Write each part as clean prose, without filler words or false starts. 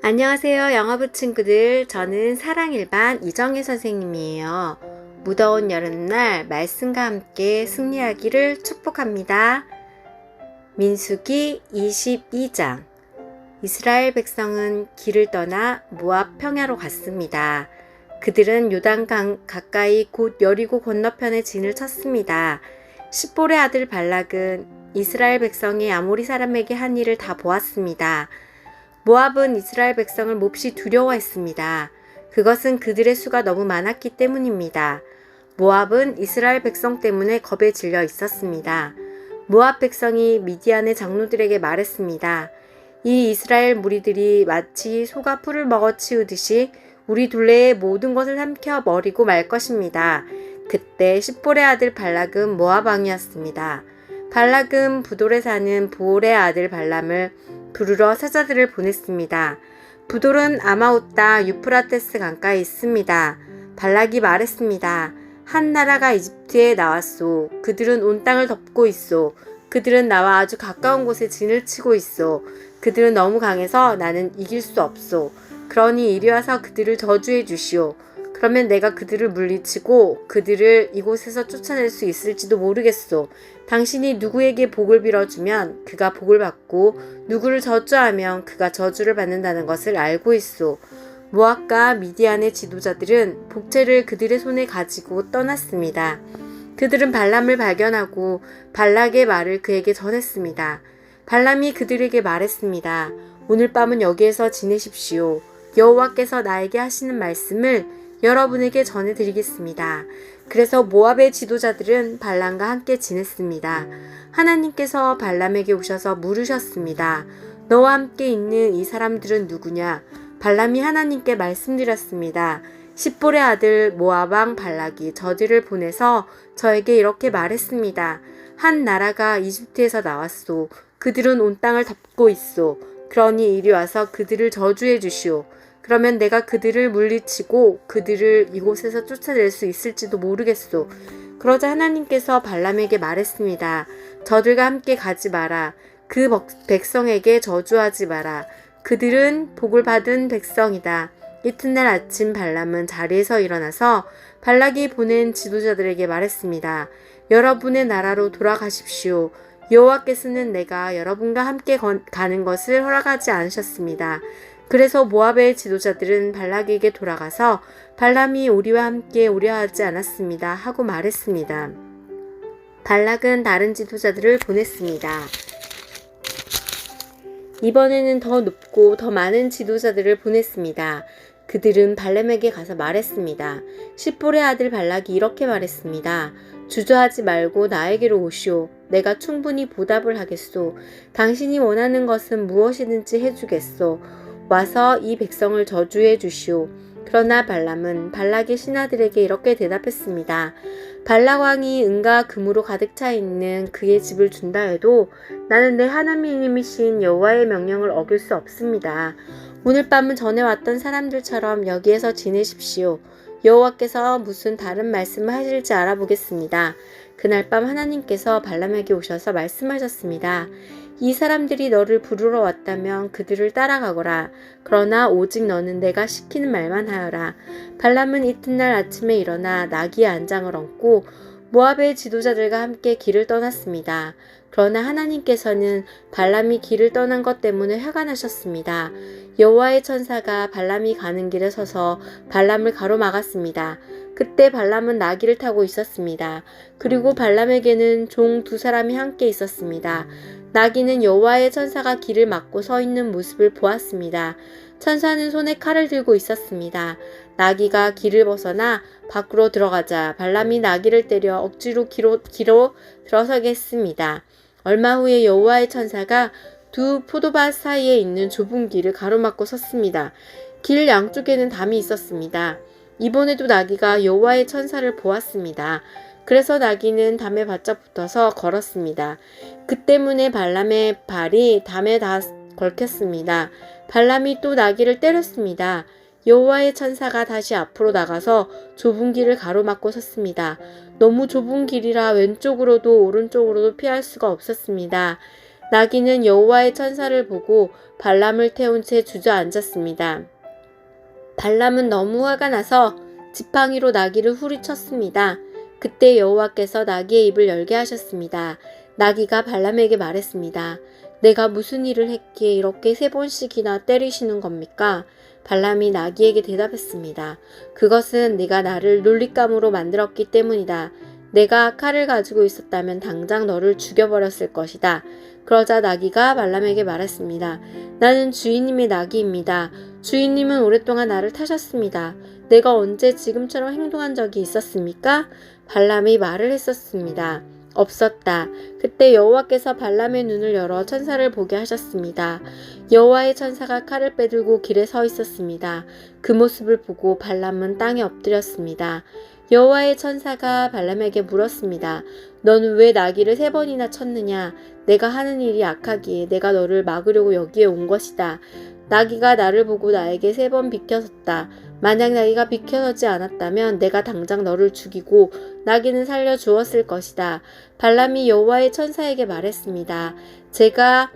안녕하세요, 영어부 친구들. 저는 사랑일반 이정혜 선생님이에요. 무더운 여름날 말씀과 함께 승리하기를 축복합니다. 민수기 22장. 이스라엘 백성은 길을 떠나 모압 평야로 갔습니다. 그들은 요단강 가까이 곧 여리고 건너편에 진을 쳤습니다. 십볼의 아들 발락은 이스라엘 백성이 아모리 사람에게 한 일을 다 보았습니다. 모압은 이스라엘 백성을 몹시 두려워했습니다. 그것은 그들의 수가 너무 많았기 때문입니다. 모압은 이스라엘 백성 때문에 겁에 질려 있었습니다. 모압 백성이 미디안의 장로들에게 말했습니다. 이 이스라엘 무리들이 마치 소가 풀을 먹어치우듯이 우리 둘레의 모든 것을 삼켜 버리고 말 것입니다. 그때 십볼의 아들 발락은 모압 왕이었습니다. 발락은 부돌에 사는 부올의 아들 발람을 부르러 사자들을 보냈습니다. 부돌은 아마웃다 유프라테스 강가에 있습니다. 발락이 말했습니다. 한 나라가 이집트에 나왔소. 그들은 온 땅을 덮고 있소. 그들은 나와 아주 가까운 곳에 진을 치고 있소. 그들은 너무 강해서 나는 이길 수 없소. 그러니 이리 와서 그들을 저주해 주시오. 그러면 내가 그들을 물리치고 그들을 이곳에서 쫓아낼 수 있을지도 모르겠소. 당신이 누구에게 복을 빌어주면 그가 복을 받고 누구를 저주하면 그가 저주를 받는다는 것을 알고 있소. 모압과 미디안의 지도자들은 복채를 그들의 손에 가지고 떠났습니다. 그들은 발람을 발견하고 발락의 말을 그에게 전했습니다. 발람이 그들에게 말했습니다. 오늘 밤은 여기에서 지내십시오. 여호와께서 나에게 하시는 말씀을 여러분에게 전해드리겠습니다. 그래서 모압의 지도자들은 발람과 함께 지냈습니다. 하나님께서 발람에게 오셔서 물으셨습니다. 너와 함께 있는 이 사람들은 누구냐? 발람이 하나님께 말씀드렸습니다. 십볼의 아들 모압 왕 발락이 저들을 보내서 저에게 이렇게 말했습니다. 한 나라가 이집트에서 나왔소. 그들은 온 땅을 덮고 있소. 그러니 이리 와서 그들을 저주해 주시오. 그러면 내가 그들을 물리치고 그들을 이곳에서 쫓아낼 수 있을지도 모르겠소. 그러자 하나님께서 발람에게 말했습니다. 저들과 함께 가지 마라. 그 백성에게 저주하지 마라. 그들은 복을 받은 백성이다. 이튿날 아침 발람은 자리에서 일어나서 발락이 보낸 지도자들에게 말했습니다. 여러분의 나라로 돌아가십시오. 여호와께서는 내가 여러분과 함께 가는 것을 허락하지 않으셨습니다. 그래서 모압의 지도자들은 발락에게 돌아가서 발람이 우리와 함께 오려 하지 않았습니다 하고 말했습니다. 발락은 다른 지도자들을 보냈습니다. 이번에는 더 높고 더 많은 지도자들을 보냈습니다. 그들은 발람에게 가서 말했습니다. 십볼의 아들 발락이 이렇게 말했습니다. 주저하지 말고 나에게로 오시오. 내가 충분히 보답을 하겠소. 당신이 원하는 것은 무엇이든지 해주겠소. 와서 이 백성을 저주해 주시오. 그러나 발람은 발락의 신하들에게 이렇게 대답했습니다. 발락 왕이 은과 금으로 가득 차 있는 그의 집을 준다 해도 나는 내 하나님이신 여호와의 명령을 어길 수 없습니다. 오늘 밤은 전에 왔던 사람들처럼 여기에서 지내십시오. 여호와께서 무슨 다른 말씀을 하실지 알아보겠습니다. 그날 밤 하나님께서 발람에게 오셔서 말씀하셨습니다. 이 사람들이 너를 부르러 왔다면 그들을 따라가거라. 그러나 오직 너는 내가 시키는 말만 하여라. 발람은 이튿날 아침에 일어나 나귀의 안장을 얹고 모압의 지도자들과 함께 길을 떠났습니다. 그러나 하나님께서는 발람이 길을 떠난 것 때문에 화가 나셨습니다. 여호와의 천사가 발람이 가는 길에 서서 발람을 가로막았습니다. 그때 발람은 나귀를 타고 있었습니다. 그리고 발람에게는 종 두 사람이 함께 있었습니다. 나귀는 여호와의 천사가 길을 막고 서 있는 모습을 보았습니다. 천사는 손에 칼을 들고 있었습니다. 나귀가 길을 벗어나 밖으로 들어가자 발람이 나귀를 때려 억지로 길로 들어서게 했습니다. 얼마 후에 여호와의 천사가 두 포도밭 사이에 있는 좁은 길을 가로막고 섰습니다. 길 양쪽에는 담이 있었습니다. 이번에도 나귀가 여호와의 천사를 보았습니다. 그래서 나귀는 담에 바짝 붙어서 걸었습니다. 그 때문에 발람의 발이 담에 다 걸켰습니다. 발람이 또 나귀를 때렸습니다. 여호와의 천사가 다시 앞으로 나가서 좁은 길을 가로막고 섰습니다. 너무 좁은 길이라 왼쪽으로도 오른쪽으로도 피할 수가 없었습니다. 나귀는 여호와의 천사를 보고 발람을 태운 채 주저앉았습니다. 발람은 너무 화가 나서 지팡이로 나귀를 후리쳤습니다. 그때 여호와께서 나귀의 입을 열게 하셨습니다. 나귀가 발람에게 말했습니다. 내가 무슨 일을 했기에 이렇게 3번씩이나 때리시는 겁니까? 발람이 나귀에게 대답했습니다. 그것은 네가 나를 놀잇감으로 만들었기 때문이다. 내가 칼을 가지고 있었다면 당장 너를 죽여버렸을 것이다. 그러자 나귀가 발람에게 말했습니다. 나는 주인님의 나귀입니다. 주인님은 오랫동안 나를 타셨습니다. 내가 언제 지금처럼 행동한 적이 있었습니까? 발람이 말을 했었습니다. 없었다. 그때 여호와께서 발람의 눈을 열어 천사를 보게 하셨습니다. 여호와의 천사가 칼을 빼들고 길에 서 있었습니다. 그 모습을 보고 발람은 땅에 엎드렸습니다. 여호와의 천사가 발람에게 물었습니다. 너는 왜 나귀를 3번이나 쳤느냐? 내가 하는 일이 악하기에 내가 너를 막으려고 여기에 온 것이다. 나귀가 나를 보고 나에게 3번 비켜섰다. 만약 나귀가 비켜서지 않았다면 내가 당장 너를 죽이고 나귀는 살려주었을 것이다. 발람이 여호와의 천사에게 말했습니다. 제가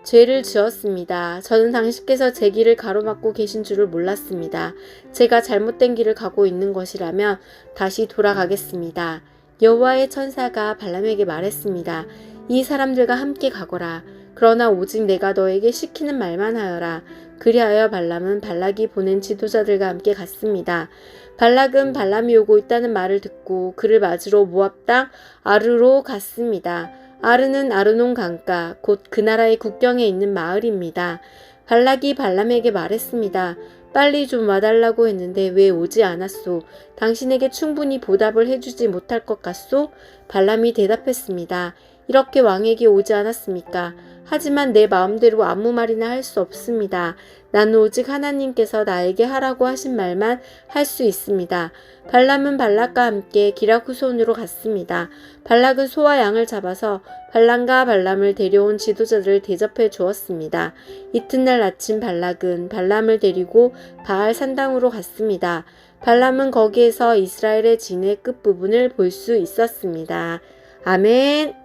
죄를 지었습니다. 저는 당신께서 제 길을 가로막고 계신 줄을 몰랐습니다. 제가 잘못된 길을 가고 있는 것이라면 다시 돌아가겠습니다. 여호와의 천사가 발람에게 말했습니다. 이 사람들과 함께 가거라. 그러나 오직 내가 너에게 시키는 말만 하여라. 그리하여 발람은 발락이 보낸 지도자들과 함께 갔습니다. 발락은 발람이 오고 있다는 말을 듣고 그를 맞으러 모압 땅 아르로 갔습니다. 아르는 아르논 강가, 곧 그 나라의 국경에 있는 마을입니다. 발락이 발람에게 말했습니다. 빨리 좀 와달라고 했는데 왜 오지 않았소? 당신에게 충분히 보답을 해주지 못할 것 같소? 발람이 대답했습니다. 이렇게 왕에게 오지 않았습니까? 하지만 내 마음대로 아무 말이나 할 수 없습니다. 나는 오직 하나님께서 나에게 하라고 하신 말만 할 수 있습니다. 발람은 발락과 함께 기락 후손으로 갔습니다. 발락은 소와 양을 잡아서 발람과 발람을 데려온 지도자들을 대접해 주었습니다. 이튿날 아침 발락은 발람을 데리고 바알 산당으로 갔습니다. 발람은 거기에서 이스라엘의 진의 끝부분을 볼 수 있었습니다. 아멘.